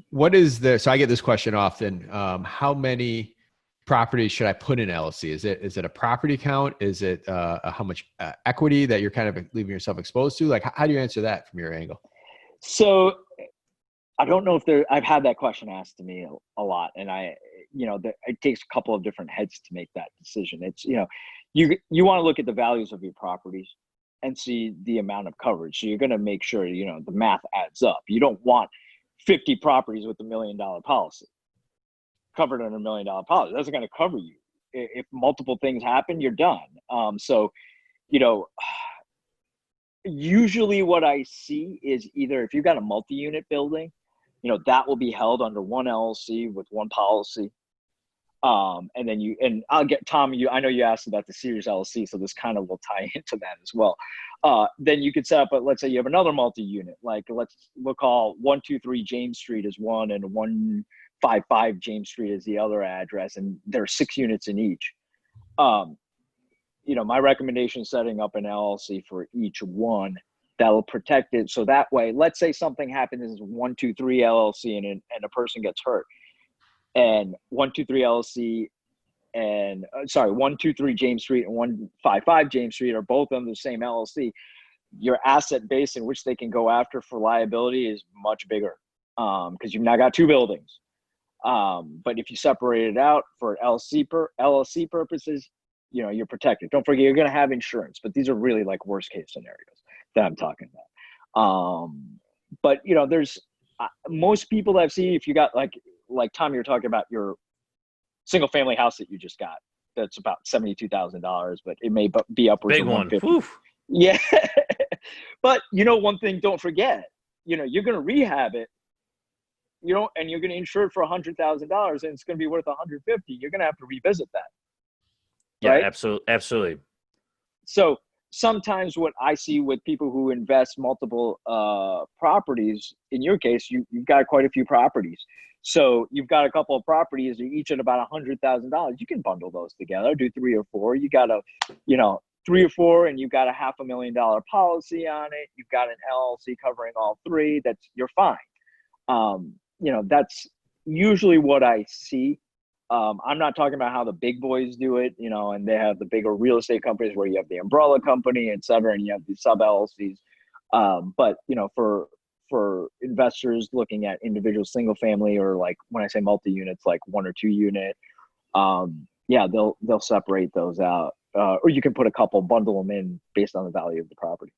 what is the, so I get this question often, how many properties should I put in LLC? Is it a property count? Is it how much equity that you're kind of leaving yourself exposed to? Like, how do you answer that from your angle? So I don't know if I've had that question asked to me a lot, and it takes a couple of different heads to make that decision. It's, you want to look at the values of your properties and see the amount of coverage. So you're going to make sure, the math adds up. You don't want 50 properties with $1 million policy covered on $1 million policy. That's going to cover you. If multiple things happen, you're done. So, usually what I see is either if you've got a multi-unit building, that will be held under one LLC with one policy. And then I'll get Tom, I know you asked about the Series LLC, so this kind of will tie into that as well. Then you could set up, let's say you have another multi-unit, like we'll call 123 James Street as one and 155 James Street as the other address, and there are 6 units in each. My recommendation is setting up an LLC for each one that'll protect it. So that way, let's say something happens in 123 LLC and a person gets hurt, and 123 LLC and 123 James Street and 155 James Street are both under the same LLC. Your asset base in which they can go after for liability is much bigger because you've now got 2 buildings. But if you separate it out for LLC purposes, you're protected. Don't forget, you're going to have insurance, but these are really like worst case scenarios that I'm talking about. But there's most people that I've seen, if you got like Tom, you're talking about your single family house that you just got, that's about $72,000, but it may be upwards Big of one. 150. Oof. Yeah. But one thing, don't forget, you're going to rehab it, and you're going to insure it for $100,000 and it's going to be worth 150. You're going to have to revisit that. Yeah, right? Absolutely. So sometimes what I see with people who invest multiple properties, in your case, you've got quite a few properties. So you've got a couple of properties, each at about $100,000. You can bundle those together, do 3 or 4. You got 3 or 4, and you've got a $500,000 policy on it. You've got an LLC covering all 3. You're fine. That's usually what I see. I'm not talking about how the big boys do it, and they have the bigger real estate companies where you have the umbrella company, et cetera, and you have the sub LLCs. But, for investors looking at individual single family, or like when I say multi-units, like 1 or 2 unit, they'll separate those out. Or you can put a couple, bundle them in based on the value of the property.